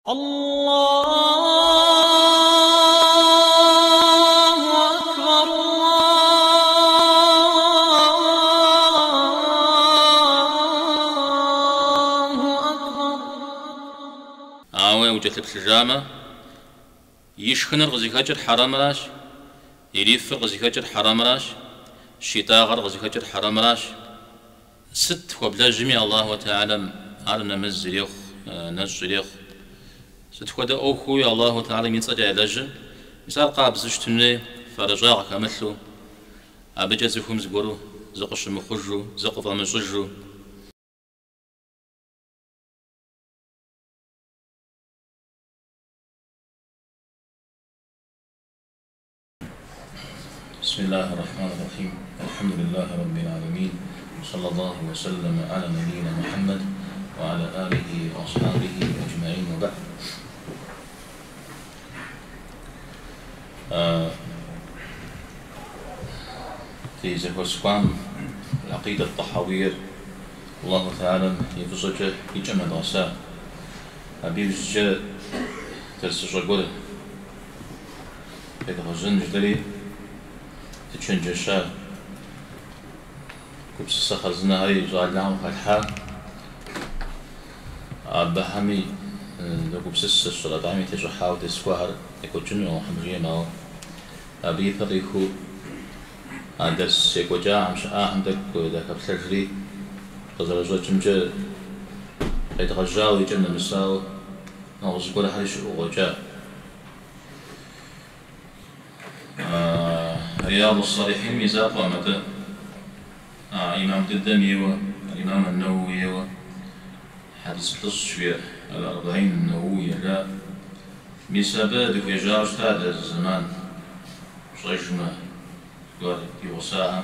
الله أكبر الله أكبر. وجهة الحجامة يشخنر غزي خجر حرام راش يليفر غزي خجر حرام راش شيطاغر غزي خجر حرام راش ست وبلا جميع الله تعالى أرنا مزريخ نزريخ ست خدا أخوي الله تعالى من صدى لجن مثال قابز اشتني فرجاع كمثلو أبجا زخم زقرو زقش مخرجو زقف مزجو. بسم الله الرحمن الرحيم. الحمد لله رب العالمين، وصلى الله وسلم على نبينا محمد وعلى آله وأصحابه أجمعين، وبعد. في زهوسكام العقيدة الطحاوية الله تعالى يفزج يجمع دراسة أبي فزج ترسج قول إذا غزن جدري تشنجشا كبس السخزنا هاي زعلان فتحة أبهمي لو كبس السخزنا دعمي تجحا وتسكوهر يكو جنو وحمجي ماو أبي فريخو عدس يكو جا عمش عندك وإذا كبسجري قزرجو جمجا يتغجاو يجمنا مساو نغزقول حريش أغجا. رياض الصالحين ميزات ومدى إمام الدمي والإمام النووي حديث تصفية الأربعين النووية لا مسابات في جارج هذا الزمان رجمة قال في وساعة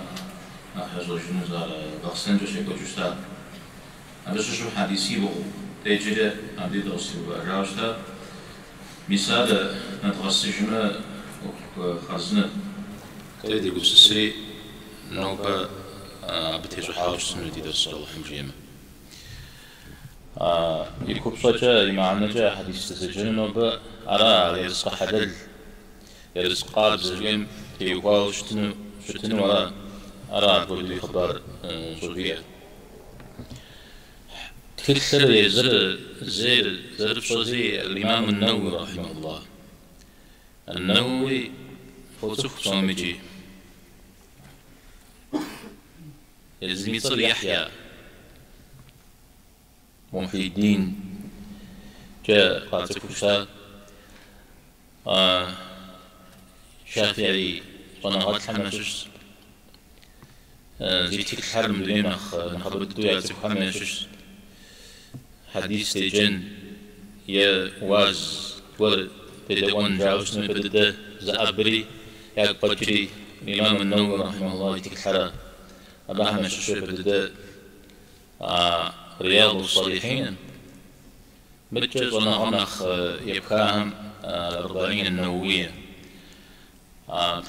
أحد رجمة زار غسان جوشيكو جوشتا هذا شو حديثي بو تيجي عندي دراسي بجارج هذا مسابة نتغسجمة وخزنة تريد يقول سري نوبة بتهجو حاوش سنودي درس الله حمجيمة يكوب صجا إمام نجا حديث تسجن نوبة أرى يرزق حدل يرزق قاب زجيم يقول شتنو ولا أرى بولي خبر زوجية تكثر زير بشوزي الإمام النووي رحمه الله. النووي فوزخ صومجي يلزم يصل يحيى محي الدين جاء قاتل كوشا شافعي صنغات حماشش زيتك الحرم لين نخبط دوياتك حماشش حديث تجن يا واز ور تدون جاوش نبدأ زعبري يا قجري الإمام النووي رحمه الله يتكحر أباها مششوف بدأ رياض الصالحين بجز ونغنخ يبكاهم الأربعين النووية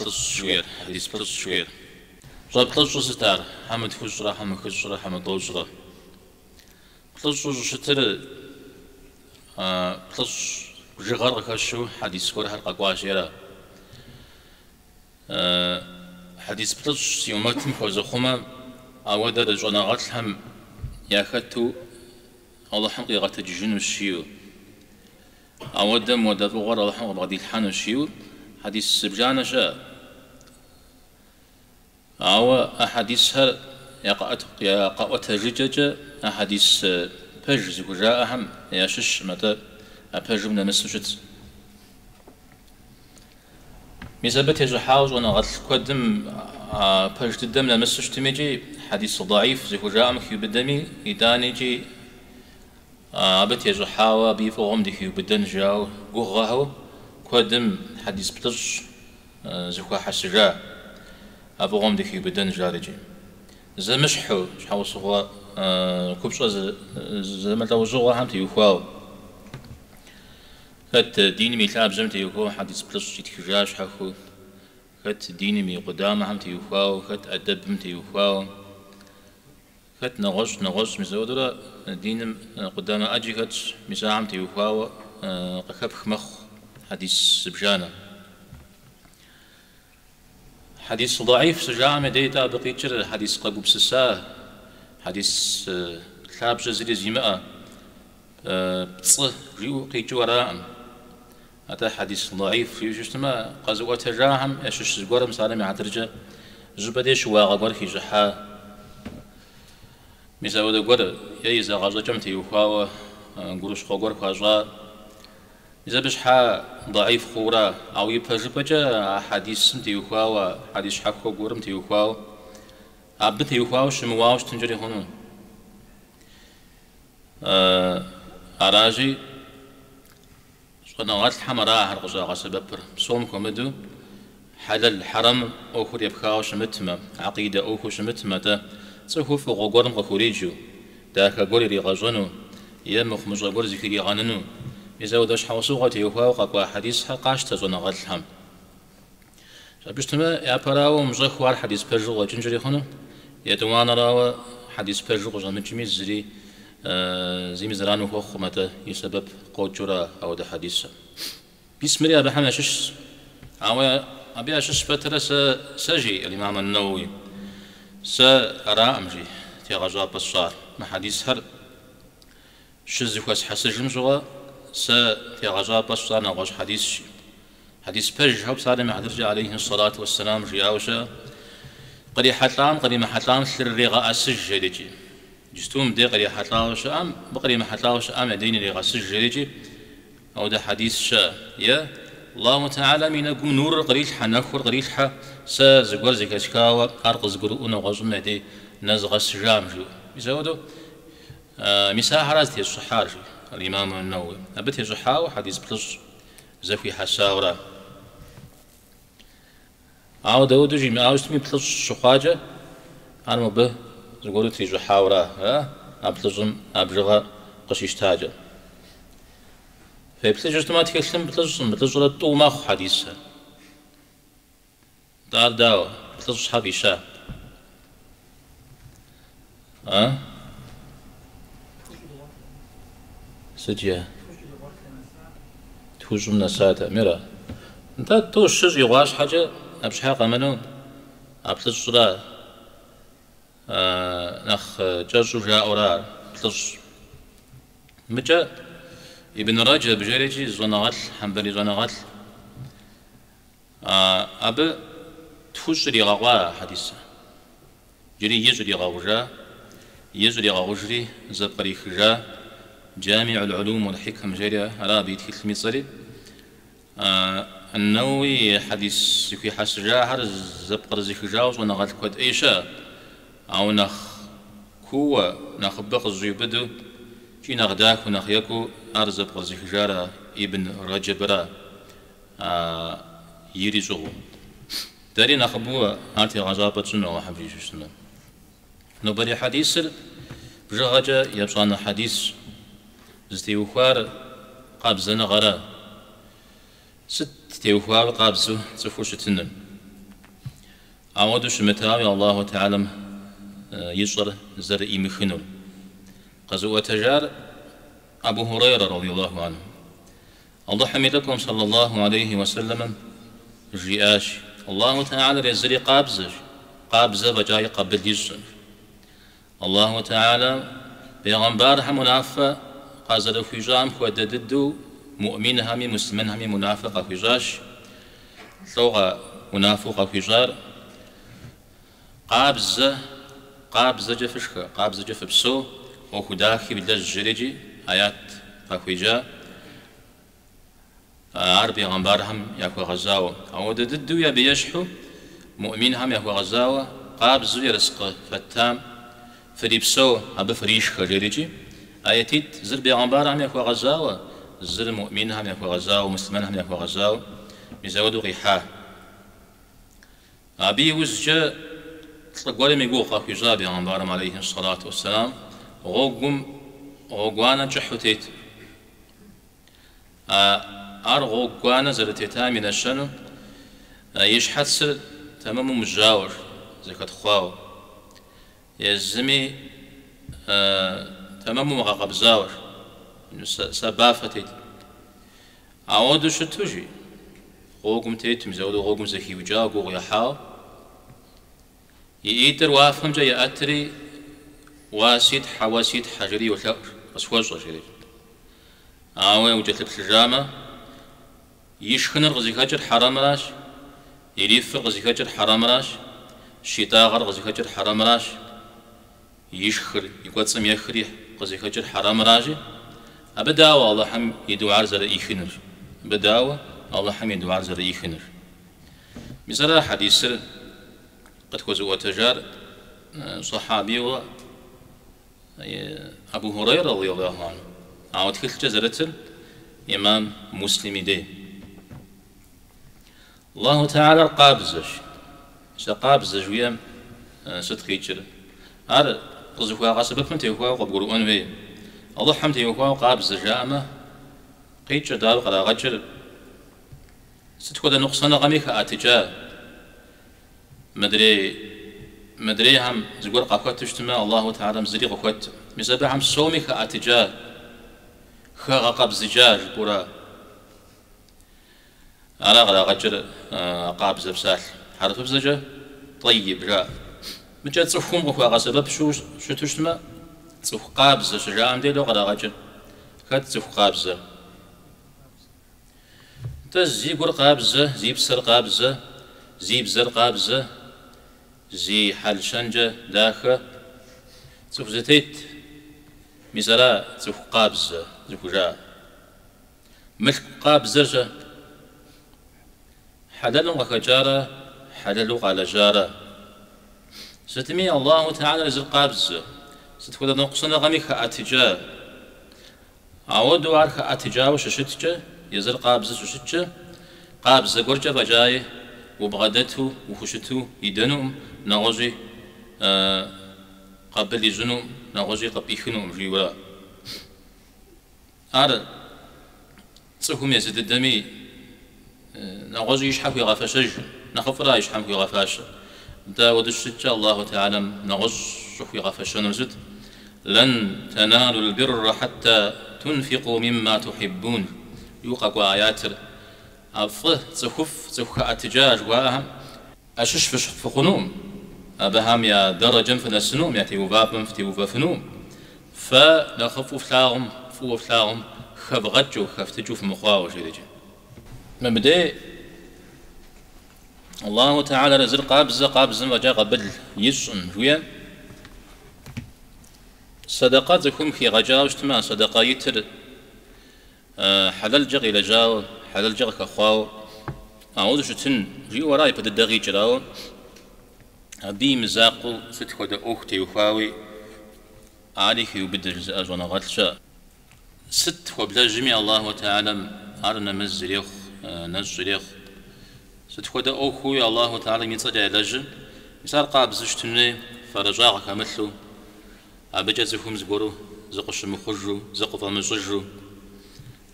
شوير حديث شوير جاب ستار حمد خشرة حمد خشرة حمد دوشرة شتر جغر خشو حديث كور حلقة قواشيرة حديث بلش يوماتم خوزخوما أودا رجعنا غتلهم ياخدتو الله حمقي غتججنو الشيو أودا مودا بغر الله حمقي بغدي الحانو الشيو حديث سبجانا شا أو أحاديثها يا قوة الرجاجة أحاديث بجز وجاءهم ياشش متى أبجمنا مسوشت ميزابت يجو حاوز وانا غتل قدم بجد الدم لمسوش تميجي حديث ضعيف زي جاء مخيو بالدمي يداني جي بت يجو حاوى بيفوغم دي خيو بالدن جاو قوغاهو قدم حديث بتج زي حسجا أبوغم دي خيو بالدن جا دي زي مشحو شحاو صغوا كبشو زي ملتاو زغوا هم تيوخواو خد ديني ميلاب زمت يوخو حديث بلش يتخجاش حخو خد ديني مي قدامه هم تيوخواو خد أدب هم تيوخواو خد نغش مزودرا دين قدامه أجي خد مساهم تيوخواو قكبخ مخ حديث بجانا حديث ضعيف سجام ديتا بقيتر حديث قبوب سسا حديث ثاب جزيري زيماء بتصه ريو قيتو وراء هذا حديث ضعيف في جسمه قزوة تجاهم يشش زقورم سالم عترجة زبديش واغور في جحا ميزاود غور ييزا غازا جمتي يخاوه نقولش خور خاجا إذا بشحا ضعيف خورا أو يبجبجا حديث سمتي يخاوه حديث حكو غورم تيخاوه عبد يخاوه شمواوش تنجري هون أراجي قنوات الحمراء هرقزا غسببر صوم كومدو حلال حرم أخر يبخاوش متما عقيدة أخوش متما تصفو في غورم غخوريجو داكا غوري ريغازونو يمخ مجغور زكري غاننو إذا وداش حوصوغة يخاو قاقوا حديثها قاش تزونا غالحام بشتما يابراو مجغوار حديث برجو جنجري خونو يدوانا راو حديث برجو جمجمي زري زي مزرانو هو خمته يسبب قوجرا أو ده حديث بسم الله بحنا شش أو أبي أشش فترة سجي الإمام النووي سأرى أمجي تيغجا بصار ما حديث هر شز يخص حسجم جوا تيغجا بصار نغش حديث برج هو صار مع درجة عليه الصلاة والسلام جياوشا قري حتلام قري ما حتلام سرريغا أسج جديجي جستوم دي قري حتلاوش أم بقري ما حتلاوش أم ديني لي غسج جريجي أو ده حديث شا يا الله تعالى من أقوم نور قريش حنخور قريش ح سزقور زكاشكاوا أرقز قرؤنا غزم دي نزغ السجام جو بيزودو مساحة رازتي الصحار الإمام النووي أبتي صحاو حديث بلش زفي حساورا أو داودو جي ماوستمي بلش شخاجة أنا به زقولوا تيجوا حاورا أبلجم أبلغ قشيش تاجا فبتلجوا ما تكلم بتلجوا تو ما خو حديثها دار داو بتلجوا حبي شا سجيا توجم نساتا ميرا انت تو الشج يغاش حاجة أبش حاقة منو أبتلجوا نخ جرجو جاء أورار بلج مجا ابن رجب بجريجي زنغال حنبلي زنغال أب تفجري غوا حديثا جري يجري غوجا يجري غوجري زبقري خجا جامع العلوم والحكم جري رابي تلمي صري النووي حديث في حسجا هر زبقر زي خجا وزنغال كود إيشا أو نخ كوا نخ بقز يبدو جي نغداك ونخ يكو أرزب قرزي خجارة ابن رجبرا يريزغو داري نخبوا آرتي غزابة سنة وحبري سنة نبري حديث بجغجة يبصان حديث زتيوخوار قابزنا غرا ست تيوخوار قابزو تفوش تنن أعودو شمتاوي الله تعالى يجر زرعي مخنول قزوة تجار أبو هريرة رضي الله عنه الله حمدكم صلى الله عليه وسلم جياش الله تعالى يزري قابزة بجاي قبل يجر الله تعالى بيغمبار منافق قازل في جام ودددو مؤمن همي مسلمين همي منافق في جاش لغة منافق في جار قابزة جفشك قابزة جف بسو وخداخي بدل جريجي آيات قاكويجا عربي غنبارهم ياكو غزاوة أو ددو يا بيشحو مؤمنهم ياكو غزاوة قابزو يرزق فتام فريبسو أبا فريش خجريجي آياتيت زر بيغنبارهم ياكو غزاوة زر مؤمنهم ياكو غزاوة مسلمانهم ياكو غزاوة مزودو غيحاه أبي وزجا تلقوا لي يقول قاكو جابي غنبارهم عليه الصلاة والسلام غوغوانا جحوتيت غوغوانا زرتيتا من الشنو يشحت سر تمام مجاور زي كتخواو يزمي تمام مغاقب زاور سبافتيت عود شتوجي غوكم تيتم زود غوكم زكي وجا غو يحاو يقدر وافهم جاي أتري واسيد حواسيد حجري ولا أسواج رجلي أوي وجت الحجامة يشخن الغزيكاجر حرام راش يلف الغزيكاجر حرام راش شتاغ الغزيكاجر حرام راش يشخر يقصم يخري غزيكاجر حرام راجي أبدا والله حم يدوار زر يخنر بداوة الله حم يدوار زر يخنر مثلا حديث قد كوزو تجار صحابي أبو هريرة رضي الله عنه عاود كل جزرة إمام مسلم دي الله تعالى قابزش سقابزش ويام ستخيجر هذا قزفوا قصبك من تيوكوا وقبروا أنوي الله حمد يوكوا قابزش جامه قيجر دار قرا غجر ستكون نقصان غميك أتجاه مدري هم زقول قاقوت تجتمع الله تعالى مزري قاقوت مثل هم صومك أتجاه خا قاب زجاج برا على غجر قاب زبسال حرف بزجا طيب جاء مجد صفهم قاقوا سبب شو تجتمع صف قابز شجاع مدي لو قرا غجر كات صف قابز تزي قول قابزة زي بسر قابزة زي بزر قابزة زي حل شنجة داخة تسوف زتيت مثلا تسوف قابزة تسوف جاء ملك قابزة حلل وكجارة حلل على جارة ستمي الله تعالى رزق قابزة ستكون نقصنا غميك أتجاه عودوا عارك أتجاه وششتجة يزر قابزة وشتجة قابزة قرجة بجاي وبغدته وخشته يدنهم نغجي قبل يزنهم نغجي قبل يخنهم جيوا هذا تصفهم يزيد الدمي نغجي يشحف يغفشج نخفر يشحف يغفاش دا ودشتجة الله تعالى نغج يغفش نزد لن تنالوا البر حتى تنفقوا مما تحبون يوقع آيات أفضل تخف أتجاج واهم أشش في خنوم أبهم يا درجة في السنوم يأتي وبابم في وبفنوم فنخف فلاهم فو فلاهم خف غجو خف تجو في مخاو جديد مبدأ الله تعالى رزق قابز وجاء قبل يسن ويا صدقات زكم في غجاو اجتماع صدقة يتر حلال جغ إلى جاو حلال جغ كخواو أعوذ شتن جي وراي بد الدغي جراو أبي مزاقو ستكو دا أختي وخاوي عليك يبدأ جزء جوانا غاتشا ست وبلا جميع الله تعالى أرنا مزريخ نزريخ ستكو دا أخوي الله تعالى ميتصدع لجن مثال قابز اشتني فرجاغك مثلو أبجا زكم زبورو زقش مخرجو زقف مزجو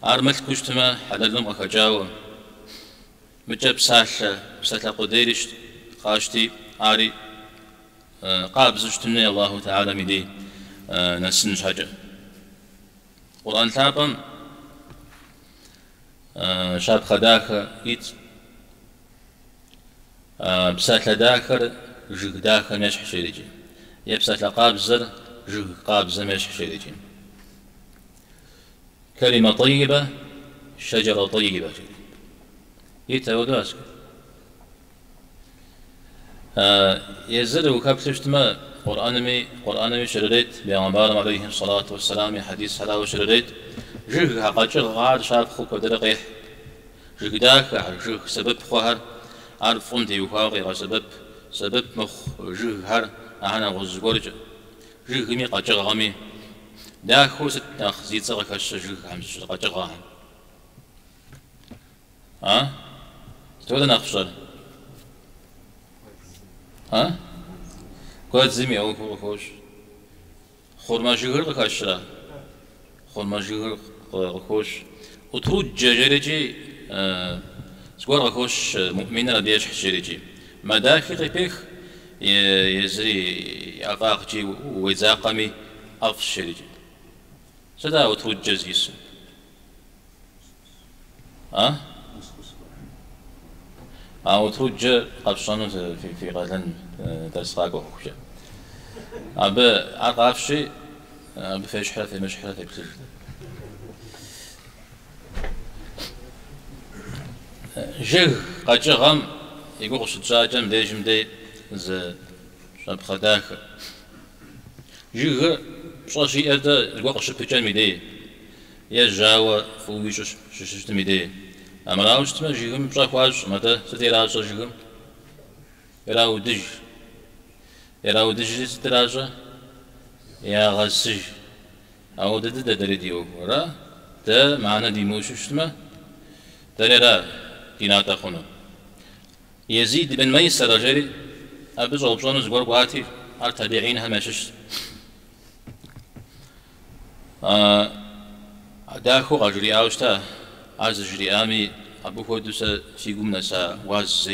عرمت كشتما حلالهم أخجاو مجاب سالة قديرش قاشتي عاري قابز اشتني الله تعالى مدي نسنج حاجة قرآن تابم شاب خداك إيت بسالة داكر جيك داكر نشح شريجي يبسالة قابزر جيك قابزر نشح شريجي كلمة طيبة شجرة طيبة يتوداسك يزر وكابتشتما قرآن شريت بيغمبارم عليه الصلاة والسلام حديث حلاوة شريت جيك حقاجر غار شاب خوك ودرقيح جيك داك جيك سبب خوهر عارفون ديوكاغي سبب مخ جيك هر أهنا غزقورج جيك مي قاجر غمي داك هو ست ناخذي تصغك الشجر همش قاجر ها تقول ناخذ ها قد زمي أو خوش خورما جير قاشرة خورما جير خوش وتروج جريجي سوار خوش مؤمن رديش حجريجي ما داخل بيخ يزري أقاقجي ويزاقمي أفشريجي سدا وتروج جزيس وتروج قبشان في غزن درس راقو خوشة أبى أعرف شيء بفيش حرف مش حرف بكل جه قاجغم يقول شجاجم ليجم دي ز شاب خداك جه شاشي أدا الوقت شبكان ميدي يا جاوا فويش ششت ميدي أمراوش تما جيهم شاكواش متى ستيراجا جيهم يراو دج ستيراجا يا غسج أو ده دريديو ورا ده معنا ديموش شتما دريرا دينا تخونو يزيد بن ميسر رجلي أبز وبجون زغور قاتي على تابعين همشش داخو غجري أوشتا عز جري آمي أبو خودوسا سيقوم نسا واز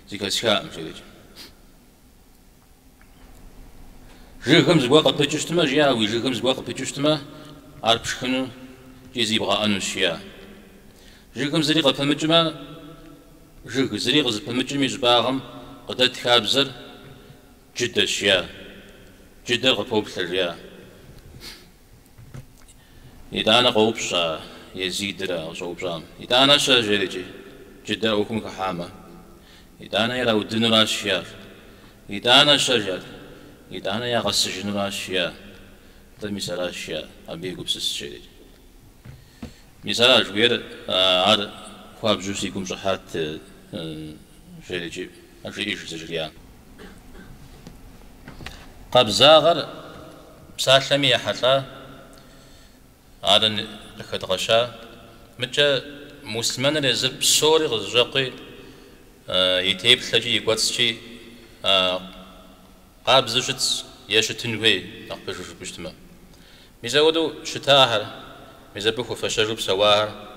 زي كسكا مجرد جيكم زغوا قبجشتما جيا ويجيكم زغوا قبجشتما عربشخنو جيزي بغا أنوشيا جيكم زري قبمجما جيك زري قبمجمي جباغم قدرت خابزر جدا شيا جدا قبوب ثريا إذا أنا قوبشا يزيد را صوبشام إذا أنا شاجرجي جدا أكون كحامة إذا أنا يلا ودن راشيا إذا أنا شجر إذا أنا يا غسجن راشيا تمثال راشيا أبي قبس شيء مثال غير عاد خواب جوسيكم شحات شيء أشي إيش تجريان قبزاغر بسالمي حتى عادن لخدغشا متى مسلمان رزق بسوري غزاقي يتيب ثلاجي يقاتشي قابزوشت يشتنوي نقبشوش بجتما ميزاودو شتاهر ميزابوخو فشاجو بسواهر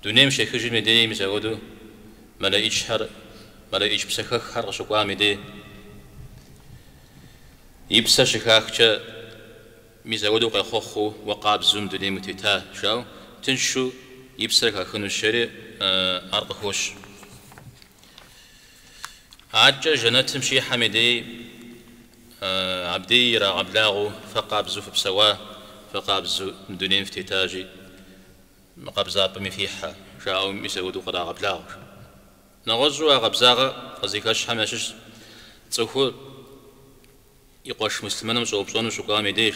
دونيم شيخجي ميدي ميزاودو ملا إيشهر ملا إيش بسخخ هر غشقوا ميدي يبسا شخاخجا ميزاودو قيخوخو وقاب زوم دوني متيتا شاو تنشو يبسرك خنو الشري أرقخوش عجا جناتم شي حميدي عبدي را عبلاغو فقاب زوف بسوا فقاب زو دوني مفتيتاجي مقابزا بمفيحة شاو ميزاودو قدا عبلاغو نغزو غبزاغا قزيكاش حماشش تصوخو يقوش مسلمان مشوبصون وشقام يديش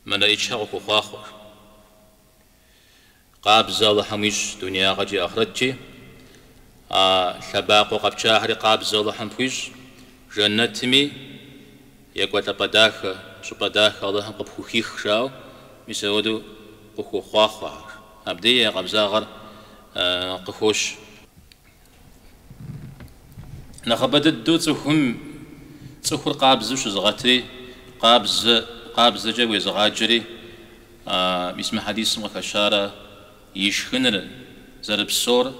من إيشاغو خواخو قاب زال حميش دنيا غجي أخرجي ثباق وقب شاهر قاب زال حمفيش جنتمي يقوى تبداخ شو بداخ الله قب خوخيخ شاو ميسودو قخو خواخو أبدي قب زاغر قخوش نخبت الدوت هم تصخر قابز وش زغتري قابز جوي زغاجري اسم حديث مكشارة يشخنر زرب صور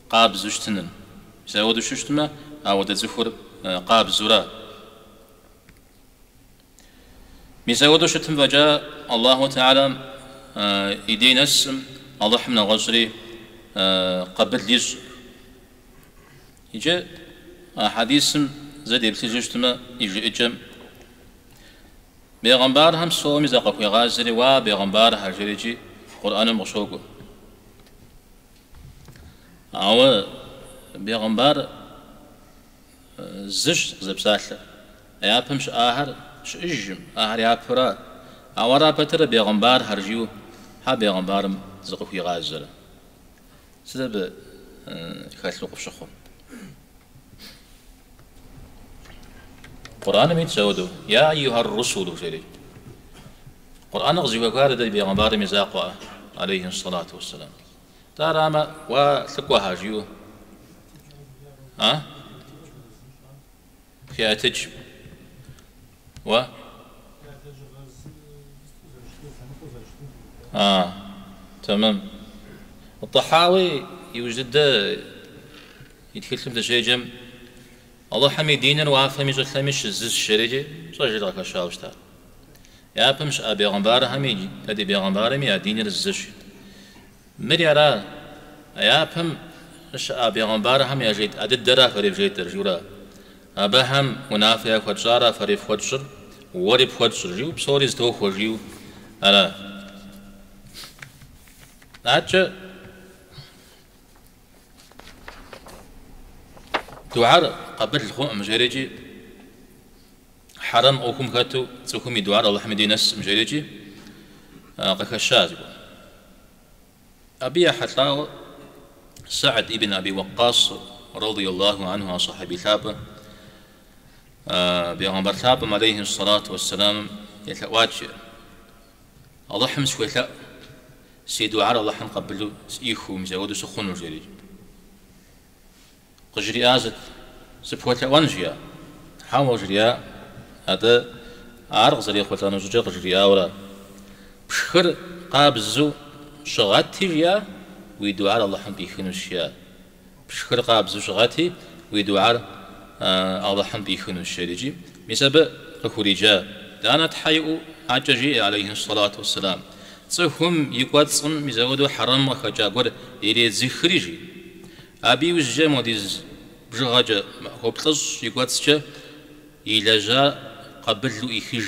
قابز وش تنن سأود وش تما أو تزخر قابز ورا مسأود وش تم وجاء الله تعالى يدين اسم الله حمنا غزري قبل ليز يجي حديث زاد يبتجشتما يجي إجم بيغمبار هم صومي زاقف يغازري وبيغمبار هرجريجي قرآن المشوقو أو بيغمبار زش زبسالة يابمش آهر ش إجم آهر يابرا أو رابطر بيغمبار هرجيو ها بيغمبارم زاقف يغازري سبب خلق بشخو القرآن ميتسودو يا أيها الرسول جري القرآن غزي وقارد بيغمبار مزاقوا عليه الصلاة والسلام تاراما وثقوا هاجيو في أتج تمام الطحاوي يوجد يتكلم تشيجم الله حمي دينا وعافمي جثمش الزز الشريجي صجد لك شاوشتا يا بمش أبي غنبار هميجي هذه بيغنبار مي دين الزش مريرا أيابهم بيغمبارهم يجيد أدد درا فريف جيد درجورا أبهم منافع خدشارا فريف خدشر ورب خدشر جيو بصوريز تو خجيو أنا ناتش دوار قبل الخوم مجريجي حرم أوكم كاتو تسوكم دوار الله حمدي نس مجريجي قكشاز أبي حتى سعد ابن أبي وقاص رضي الله عنه صاحب ثابة بيغمبر ثابة عليه الصلاة والسلام يتواجه الله حمس ويتلا سيدو عار الله حن قبلو إيخو مزودو سخون وجري قجري آزت سبوتا وانجيا حاول جريا هذا عارق زري خوتا نوجي قجري آورا بشخر قابزو شغاتي جيا ويدو على الله حن بيخنو الشيا بشخر قابزو شغاتي ويدو على الله حن بيخنو الشيا بسبب خوريجا دانا تحيئو عججي عليه الصلاة والسلام صهم يقواتصن مزودو حرام وخجا قول إلي زخريجي أبي وزجا موديز بجغاجا خوبتلش يقواتسجا إلاجا قبلو إخيج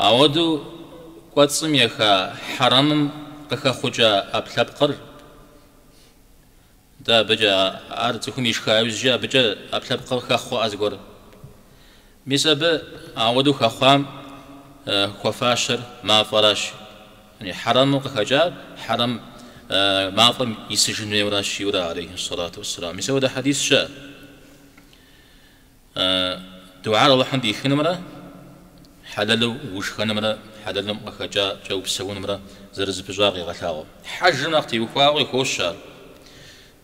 أودو قواتصم يخا حرام قخا خجا أبلابقر دا بجا أرتكم يشخا وزجا بجا أبلابقر خاخو أزقر بسبب أودو خاخوام خفاشر ما فراش يعني حرام قخجا حرام ما فهم يسجن يوراشي ورا عليه الصلاة والسلام يسوي ده حديث شاء دعاء الله حمد يخنمرة حللو وش خنمرة حللو قخجا جو بسوون مرة زرز بجاغي غثاو حج نقتي وفاوي خوشار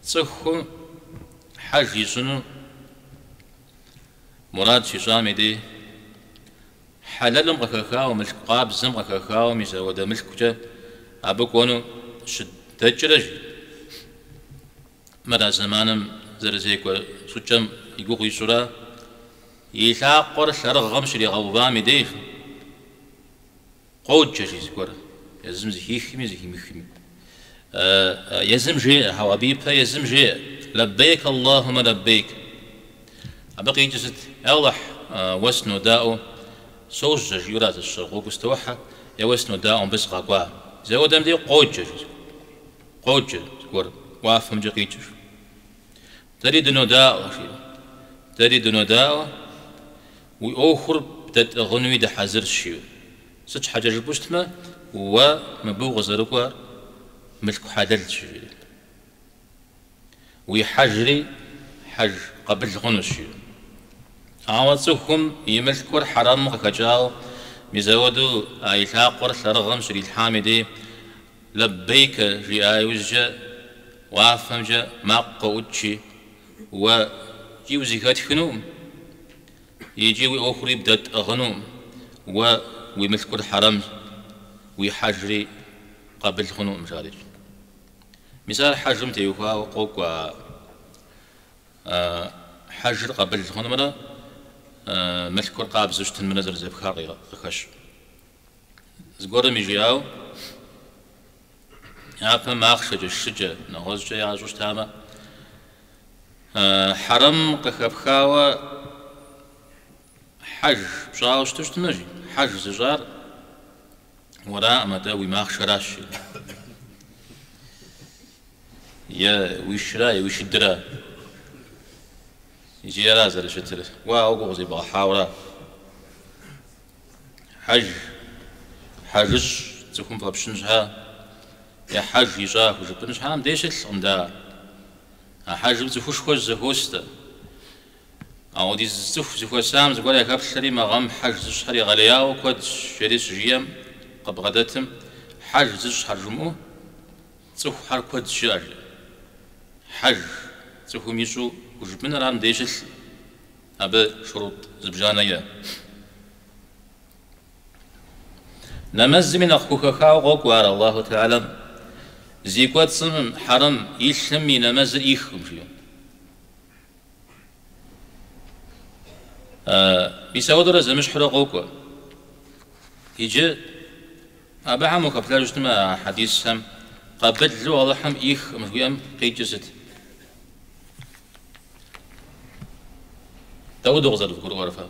صخو حج يسنو مراد شجامي دي حللم غخاو ملك قابزم غخاو ميزا ودا ملك أبوكونو شدتجرج مرا زمانم زرزيك وسجم يقوي سورا يلاقر شرغم شري غوبامي ديف قود جيش كور يزم زهيخمي زهيمخمي يزم جي هوابيبها يزم جي لبيك اللهم لبيك أبقي جسد أولح وسنو داو سوز جيرات الشرقوق استوحى يوسنو داو بس قاقوا زود دم دي قوج كور وافهم جقيج تريد نو داو تريد نو داو وأخر بدت غنوي ده حزر شيو سج حاجة جبوشتما ومبوغ زرقوا ملك حدل شيو ويحجري حج قبل غنو شيو عاوزكم يملكور حرام خجاو مزودو ايلاقور ثرغم شري الحامدي لبيك جي وجه وافهم جا ما قوتشي ويوزي خنوم يجي وأخري بدت أغنوم ويملكور حرام ويحجري قبل خنوم جارج مثال حجم تيوها وقوق حجر قبل خنوم ملكور قاب زوجتن منزل زي بخاري خش زقور ميجياو يابا ما أخشج الشجع نهوز جاي عجوش تاما حرم قخبخاوة حج بشاوش تشتنجي حج زجار وراء مداوي ما أخشراش يا ويشرا يا ويشدرا يجي رازر شتر واو زي بحاورة حج تكون فبشنجها يا حج يجاه وجبنجها مديش الصندا حج بتفوش خوش زهوستا أو دي زف زفوا سام زقول يا كاب شري ما غم حج زشري غلياو كود شري سجيم قب غدتم حج زش حرمو زف حر كود شر حج زفوا ميشو وجبنا رام ديشل أبى شروط زبجانية نمز من أخوك خاو غوكوار الله تعالى زيكوات صمم حرم يشمي نمز إيخم فيه بيساودر زمش حرق غوكوا يجي أبعم وكبلاج ما حديثهم قبل له الله حم إيخ مهيم قيجزت داود غزل في ورفا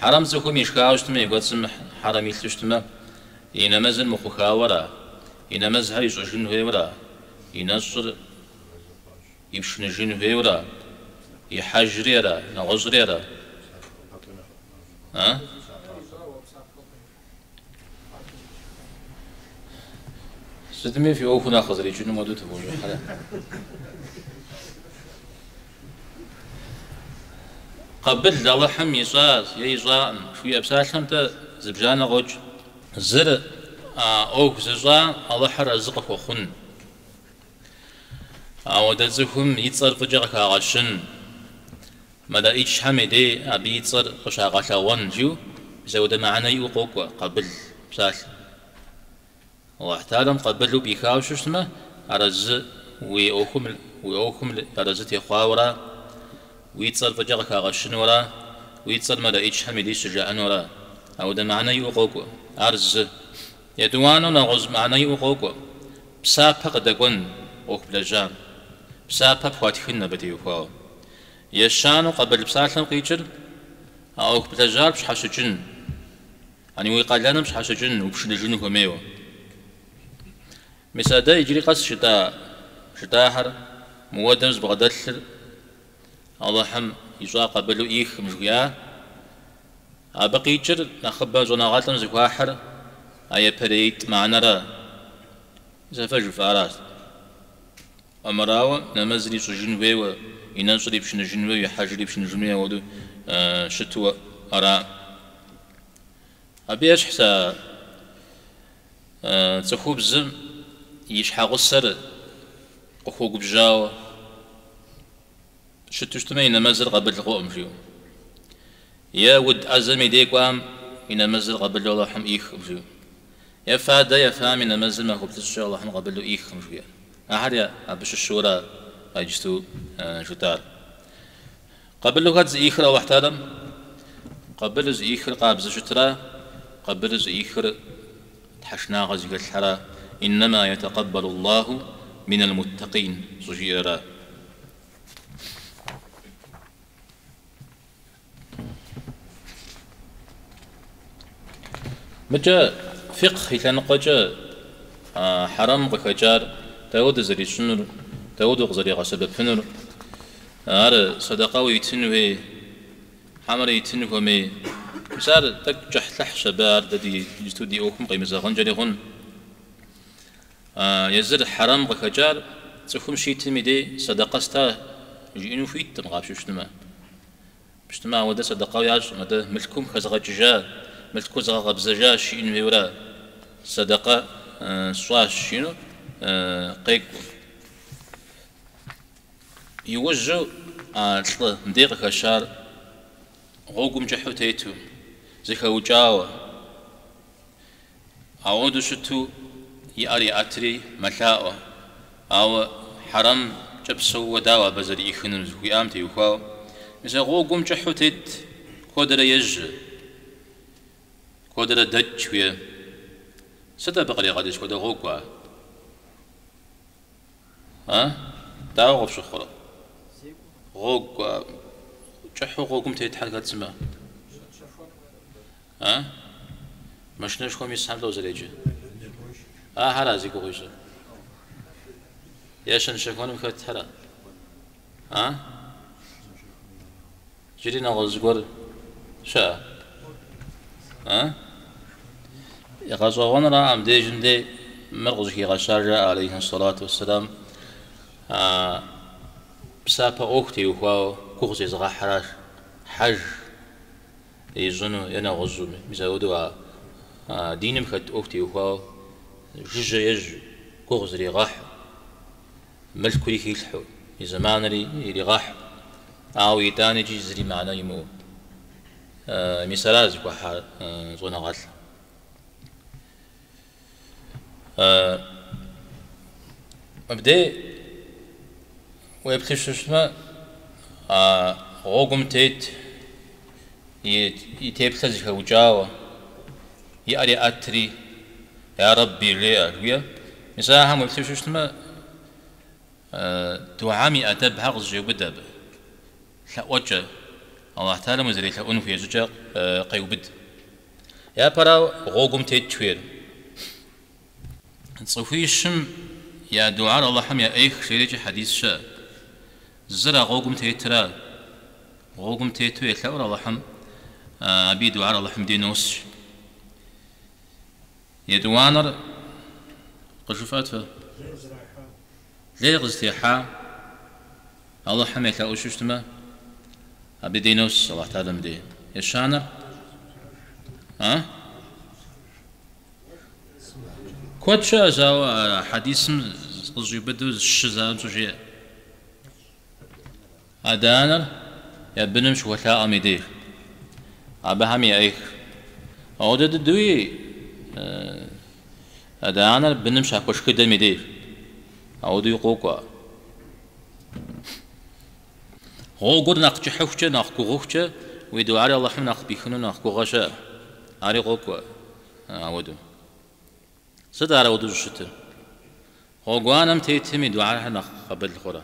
حرام زكوم يشكاوش تما يقول سمح حرام يلتش تما ينمز المخوخا ورا ينمز هاي جوجن ورا ينصر يبشن جن ورا يحجر ورا نغزر ورا ها ستمي في أوفنا خزري شنو ما دوت بوجه حلا قبل الله حم يصاص يصاص شوية بسالهم تا زبجان غوج زر أو زجا الله حر رزقك وخن أو دزهم يتصر فجرك عشان ماذا إيش حمدي أبي يتصر خشاع وان جو زود معنا يوقوك قبل بسال واحتالم قبلوا بيخاو شو اسمه أرز ويأوكم أرزت يخاورا ويتصل فجرك غشن ورا ويتصل ماذا إيش حمدي شجاعن ورا أو ده معنى يوقوك أرز يدوانو نغز معنى يوقوك بسابق دقون أوك بلجان بسابق فاتحين بدي يخاو يشانو قبل بسالم قيجر أوك بلجان بش حشجن يعني ويقالنا بش حشجن وبشلجن وميو مثلا ده يجري قص شتاهر مودمز بغدلر الله حم يجوا قبلوا إيخ مجويا أبقي يجر نخبى زونا غاتم زكواحر أي بريت معنا را زفاج فارات أمراو نمزلي سجنوي و ينصري بشن جنوي يحاجري بشن جنوي ودو شتوى أرا أبيش حسا تخوب زم يشحاق السر أخوك بجاوة شتشتمي نمزل قبل القوم فيهم يا ود أزمي ديكوام ينمزل قبل الله حم إيخ فيهم يا فادا يا فامي نمزل ما قبل الشيء الله حم قبل إيخ فيهم أحد يا أبش الشورى أجتو شتار قبل له هذا إيخر أو احترم قبل ز إيخر قابز شترا قبل ز إيخر تحشنا غزق الحرا إنما يتقبل الله من المتقين صجيرا مجا فقه كان قجا حرام قكجار تود زري شنور تود غزري غسبب فنور أر صدقة ويتنوه حمر يتنوه مي مسار تك جحلح شبار ددي جتودي أوهم قيم زغن جريغن يزر حرام قكجار تخم شي تميدي صدقة ستا جينو فيت تنغاب شنما بشتما ودا صدقة وياج مدا ملكم خزغة جا ملكو زغة بزجا شينو هيورا صدقة سواش شينو قيكو يوجو مديق كشار غوكم جحو تيتو زيكا وجاوا عودو شتو ياري أتري ملاء أو حرام جبسو وداوا بزر يخنن زكوي آمتي يخواو مثلا غوكم جحو تيت كودر يج كودر دج ويا ستا بقري قدش كودر غوكوا ها داو غبش خورا غوكوا جحو غوكم تيت حلقة تسمى ها مش نشكم يسحب لو زريجي هرازي كويسة ياشن شكون مكت هرا جرينا غزقور شا يغزوان را أم دي جندي مرغز كي غشار عليه الصلاة والسلام بسابة أختي وخواو كوغزي زغا حراش حج يزنو ينا غزو مزاودوا دينم خد أختي وخواو جج يج كوغزري غاح ملك لي يلحو زمان لي غاح أو يتاني جزري معنا يمو مثال زكوا زونا غال مبدأ ويبتش شما غوغم تيت يتبتل زكوا وجاوا يأري أتري يا ربي ليه مساها ملتشوش ما دعامي أدب حقز جو بدب لا وجه الله تعالى مزري لا أنو في زوجة قيوبد يا برا غوغم تيتشوير صفيشم يا دعاء الله حم يا أيخ شيريج حديث شا زرا غوغم تيترا غوغم تيتوي لا الله حم أبي دعاء الله حم دينوس يدوانر قشوفاتها ليه غزتيحا الله حميك لا أشوشتما أبي دينوس الله تعالى مدين يشانر ها كوتشا زاو حديث قصي بدو الشزا زوجي أدانر يا بنمش وثاء مدير أبهمي أيك أودد دوي أدانر بنمش أكوش كده مدير أودي قوقا غوغور ناقش حوشة ناقو غوشة ويدو عاري الله حم ناق بيخنو ناقو غشا عاري قوقا أودو صدار أودو جشتر غوغوانم تيتمي دو عاري ناق قبل الخورا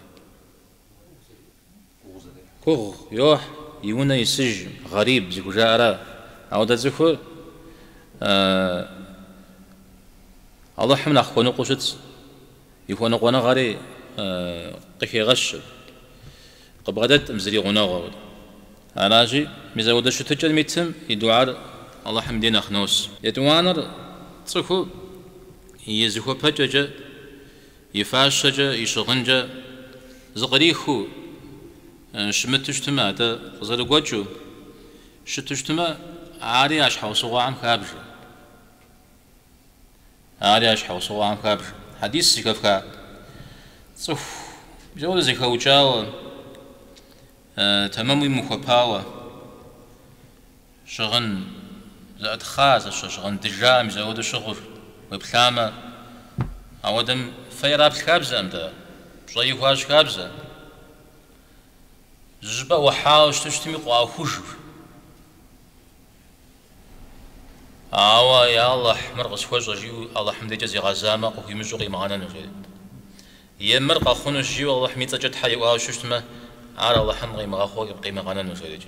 كوغ يوح يونا يسج غريب زيكو جارا أودا زيكو الله حم ناقو نقوشت يكون قوانا غاري قيخي غش قبغدت مزري غناغا أراجي مزاودة شو تجد ميتم يدعار الله حمدين أخنوس يدوانر تصفو يزخو بججة يفاشجة يشغنجة زغريخو شمتشتما دا زرقوجو شتشتما عاري أشحو صغا عم كابج عاري أشحو صغا عم كابج حديث كفكا صف جود زكا وجاوا تمامي مخباوا شغن زاد خاص شغن دجام زود شغل وبلامه اودم فيراب خابزه امدا شوي واش خابزه زبا وحاوش تشتمي قوا خوش يا الله مرقص خوش جيو الله حمد جزي غزامه وفي مجوغي معانا نجي يمرق خونش جيو الله حميت جت حي واششتما على الله حمغي ما اخوك بقيمه غانا نجي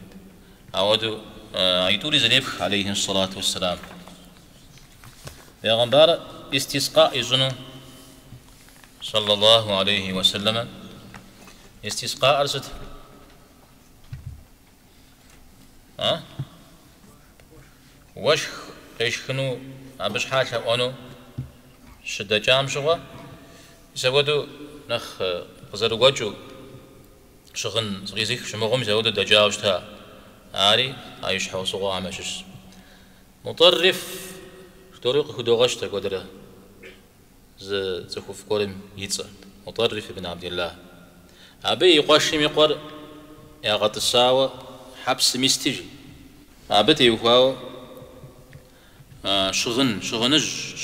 اودو ايتوري زليف عليه الصلاه والسلام يا غنبار استسقاء يزنو صلى الله عليه وسلم استسقاء ارزت وش ايش خنو ابش حاجه اونو شده جام شغوا يسودو نخ قزرغوجو شغن زغيزيك شمغم يسودو دجاوشتا عاري ايش حوسو عمشش مطرف طريق هدوغشتا قدره زخوف كورم يتسا مطرف ابن عبد الله ابي يقشم يقر يا غطساوه حبس مستجي ابتي يخاو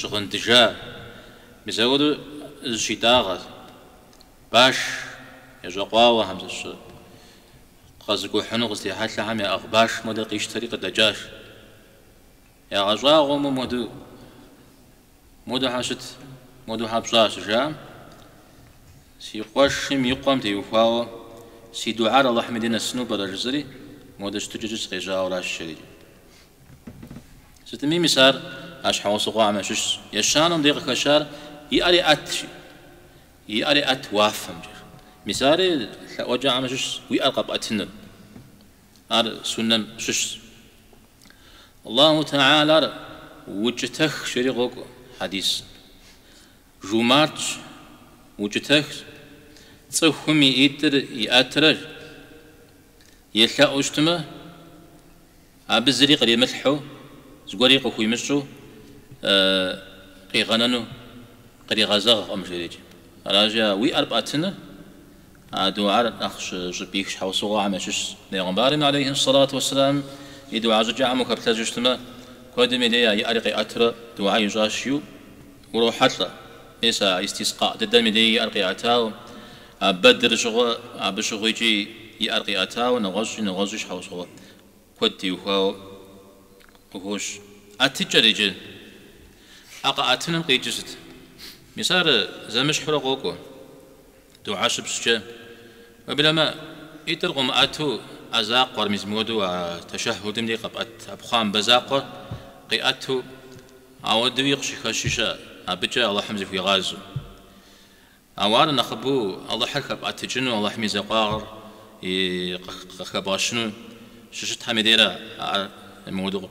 شغن دجا بيزودو الشتاغة باش يجاقواوا همزة قازقو حنو غزلي حتى هم يا أخباش مدى قيش طريق الدجاج يا غزاغو مدو حاشت مدو حبشاش جام سي قوشم يقوم تيوفاوا سي دعاء الله حمدين السنو بلا جزري مدى شتججس غيجاو راش شريج ستمي مسار اش حوصقوا عمشش يشانم ديق كشار ياري اتشي ياري ات وافم جر مساري وجا عمشش ويارقب اتنم ار سنم شش الله تعالى وجتخ شريقوك حديث جومارج وجتخ تصفمي ايتر ياترج يلا اشتمه ابزري قري ملحو زغوري قوي مشو قي غنانو قري غزاغ امجريج راجا وي اربعتنا ادو عرض اخش جبيك حوسو عمشش پیغمبر عليه الصلاه والسلام يدو عجا عمك بتجشتما قدم لي يارقي اتر دعاء جاشيو وروحت إيسا استسقاء تدمي لي ارقي اتاو بدر شغو بشغويجي يارقي اتاو نغوش حوسو كنت يخاو وهوش أتجرج أقعتنا قيجزت مسار زمش حرقوكو دعاء شبسجة وبلما يترقم أتو أزاق ورمزمودو تشهد ملي قبأت أبخام بزاق قيأتو أودو يقشي خشيشة أبجا الله حمزي في غازو أوار نخبو الله حكب أتجنو الله حمي زقاغر يخباشنو ششت حميديرا مودو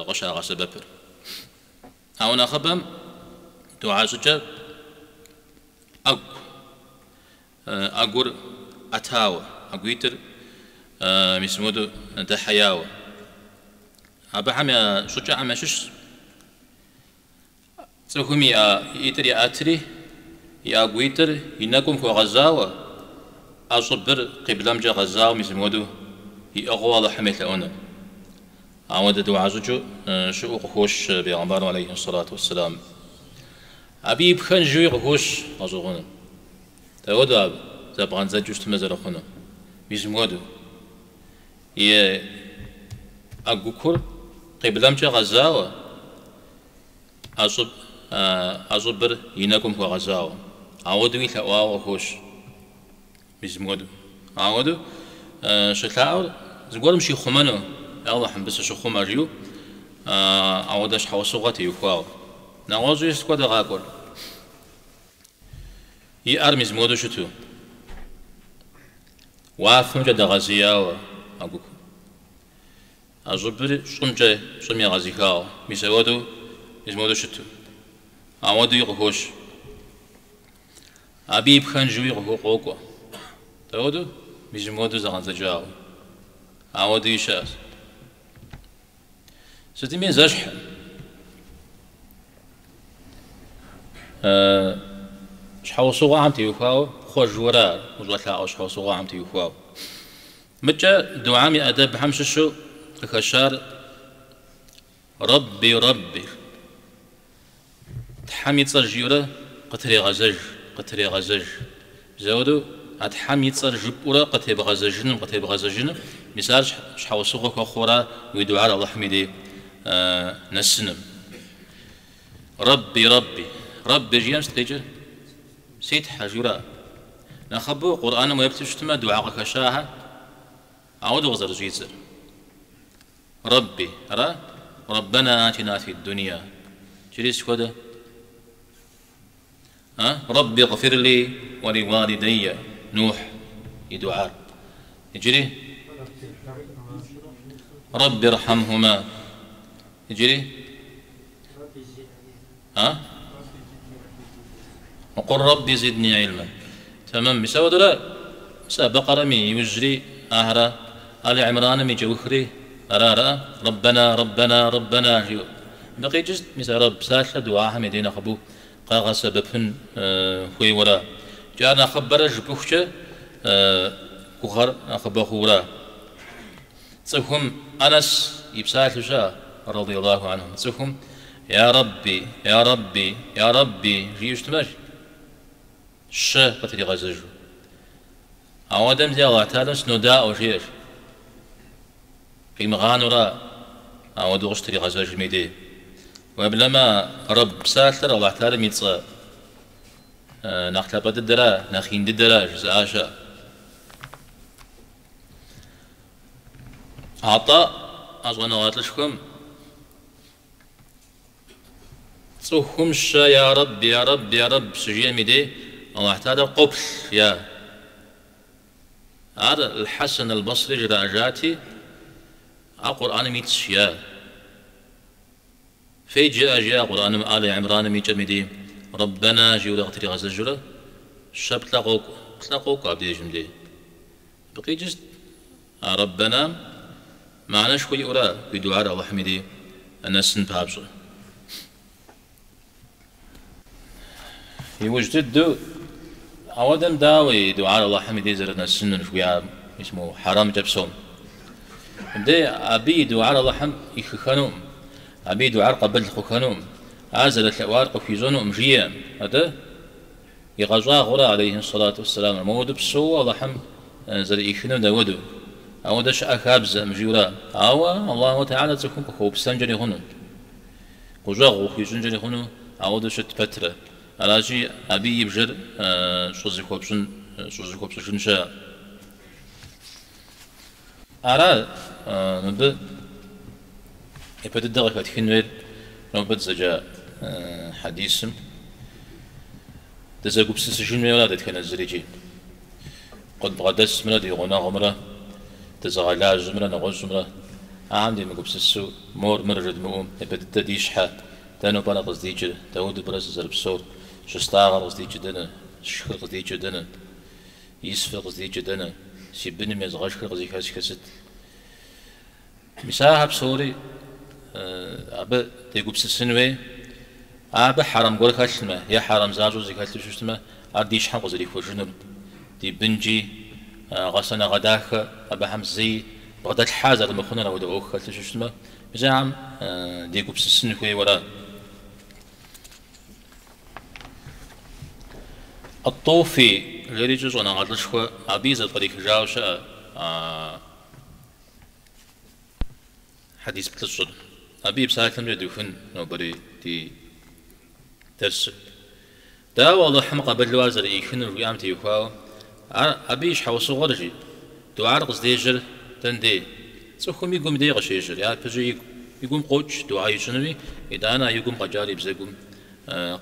غشا غسا ببر أو نخبم دعاء سجا أقور أتاو أقويتر مسمودو دحياو أبا حمي سجا عما شش تسوكمي يتري أتري يا أقويتر ينكم في غزاوة أصبر قبلام جا غزاوة مسمودو يأغوى الله حمي ثأونا أود دعاء سجا شو خوش بيغمبار عليه الصلاة والسلام أبي بخن جوي خوش أزوغنا تودو أب زبان زجوش تمزر خنا مسمودو ي أقوكر قبلام جا غزاوة أصبر ينكم في غزاوة أودو يثأوا خوش مسمودو أودو شتاور زقولم شي خمانو الله حم بس شو خم أريو أودش حوسوغتي يخواو نوازو يسكوا دغاكور يأرمز مودو شتو وافم جا دغازياو أقوك أزبر شمجا شمي غازيكاو ميسودو إزمودو شتو أودو يغوش أبي بخان جوي غوكو تودو ميزمودو زغانزجاو أودو يشاس ستمين زجح شحال صوغا عم تيوفاو خوش ورا وزواتلا شحال صوغا عم تيوفاو متى دعامي أدب حمششو كخشار ربي ربي تحمي تصرجيورا قتري غزج زودو أتحمي تصرجيورا قتري بغزجن مثال شحال صوغا كخورا ويدعاء الله حميدي نسنم ربي جيانش تيجي سيد حجورا نخبو قرآن ما يبتشتما دعاء كشاها أعود غزر جيزر ربي ربنا آتنا في الدنيا جريس كده ربي اغفر لي ولوالدي نوح يدعاء يجري ربي ارحمهما يجري وقل ربي زدني علما تمام مساوى دلا بقرة مي يجري أهرا آل عمران مي جوخري أرى ربنا جيو بقي جزء مسا رب ساشا دعاها مدينة خبو قاغا سببهن خوي ورا جانا خبر جبوخشة كخر أخبا خورا تصفهم أنس يبساشا رضي الله عنهم تصفهم يا ربي جيوش تماش قتلي غزجو أودم دي الله تعالى سنوداء وشيش في مغانورا أودو غشتري غزج ميدي وبلما رب ساتر الله تعالى ميتصا نختلبت الدرا نخين الدرا جزاشا عطاء أزغن غاتلشكم صوخمش يا رب سجيه ميدي الله تعالى قبل يا هذا الحسن البصري جراجاتي القرآن ميتشيا في جاء قرآن آل عمران ميتشمدي ربنا جيو لغتري غزجرة شاب تلاقوك عبدي جمدي بقي جست ربنا معنى شوي أرى بدعاء الله حميدي الناس نبابجر يوجد دو أودم داوي دعاء الله حميدي زرنا السنن شوية اسمه حرام جبسون بدي أبي دعاء الله حم يخخنوم أبي دعاء قبل خخنوم عازل الثوار قفيزون مجيا هذا يغزا غرا عليه الصلاة والسلام المود بسوا الله حم زر يخنو داودو أو دش أخابز مجيورا أو الله تعالى تكون كخوب سنجري هنون قجاغ وخيجن جني خنو أود شت فترة ألاجي أبي يبجر شوزي كوبشن شاء أرى نبدأ يبدأ دقيقة تخنوير نبدأ زجا حديثم تزا قبسس جنوي ولا تتكن الزريجي قد بغدس مرة دي غنا غمرة تزا علاج مرة نغز مرة عامدي مقبسسو مور مرجد مؤم يبدأ ديش حات تانو بانا قصديجر تاود برز زرب صور شستاغر قصديجر دنا شخر قصديجر دنا يسفر قصديجر دنا سيبني ميزغاش قصدي كاس كست مساحة بصوري أبا تيقبسسنوي أبا حرام قولك هالشلمة يا حرام زاجو زي هالشلمة شوشتما أرديش حم قصدي خوشنور دي بنجي غسنا غداك أبا هم زي بغداد حازر المخونة لو دعوك هالشلمة شوشتما بزعم دي قبسسنوي ورا الطوفي غير جزء أنا غادر شوى عبيزة طريق جاوشة حديث بتلصد أبي بساكن يدوخن نوبري دي درس دا والله حمقى بالوازر يخن القيام تيخواو أبيش حوصو غرجي دو عرقز ديجر تندي تسوخم يقوم دي غشيجر يا بجي يقوم قوش دو عايشنوي إذا أنا يقوم قجاري بزيقوم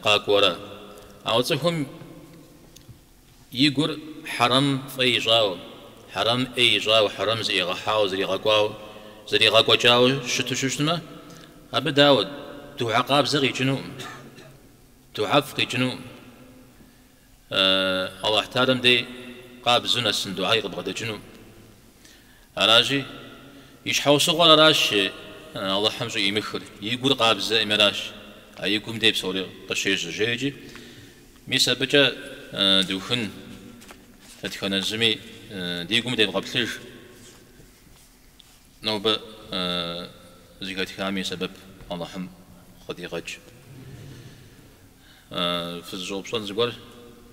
قاك ورا أو تسوخم يقول حرم فيجاو حرم ايجاو حرم زي غحاو زي غقواو زي غقوا جاو شتو شتما أبا داود تو عقاب زغي جنوم تو عفقي جنوم الله احترم دي قاب زنا سندوعي غبغدا جنوم أراجي يشحو صغر راش الله حمزو يمخر يقول قاب زي مراش يقوم دي بسوري قشيش جيجي ميسا بجا دوخن فتكون الزمي ديقوم دي بغبلش نوبة زيكات كامي سبب الله حم خدي غج في الزوب صن زقول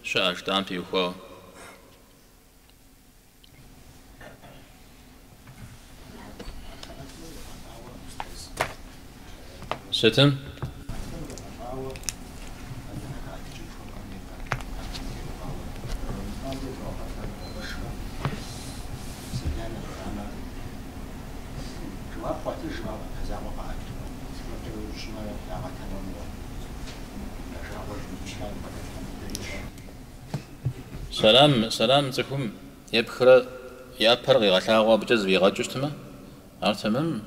شاش دام في خو ستم سلام تكم يبخر يابر غلاغوا بجز بيغاجشتما ارتمم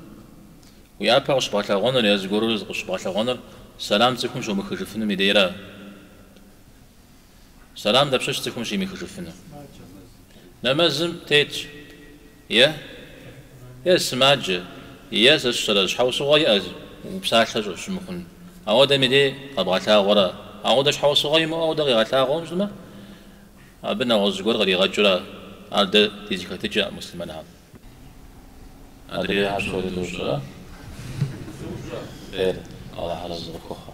ويابر شبالاغونر يزغورز شبالاغونر سلام تكم شو مخجفن ميديرا سلام دبشش تكم شي مخجفن نمازم تيت يا سماج يا سشرج حوسو يا وبساخه شو مخن او دمدي ابغالاغورا او دش حوسو يمو او دغي غلاغوم شنو أبنا وزغور غري غجرا أرد تيجي كتجا مسلمان هم أدري عشرة دوجرا خير الله على زغخوخا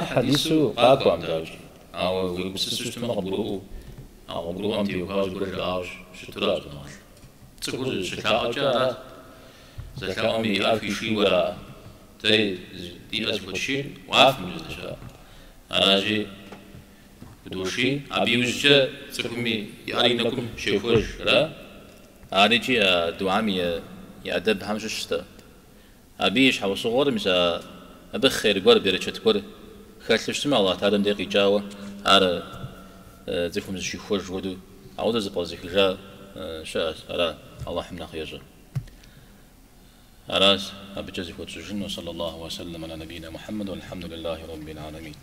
حديثو قاكو أم داوج أو يبسسوش مغبرو أو غبرو أم تيوكاوج برجاوج شتراج نوال تقول زكاة جاء زكاة أمي ألف شيء ولا تري دي ألف شيء وعاف من الزكاة أنا جي بدوشي أبي وجه تقومي يارينكم شيفوش لا أنا جي دوامي يأدب همش شتا أبيش حوص غور مسا أبخير غور بيرتشت غور خالش تسمع الله تعالى دقيقة جاوا أرى تفهم شيفوش غدو أود زبازيك جا شاء أرى الله حمنا خيجا أراز أبي جزيك وتسجن وصلى الله وسلم على نبينا محمد والحمد لله رب العالمين.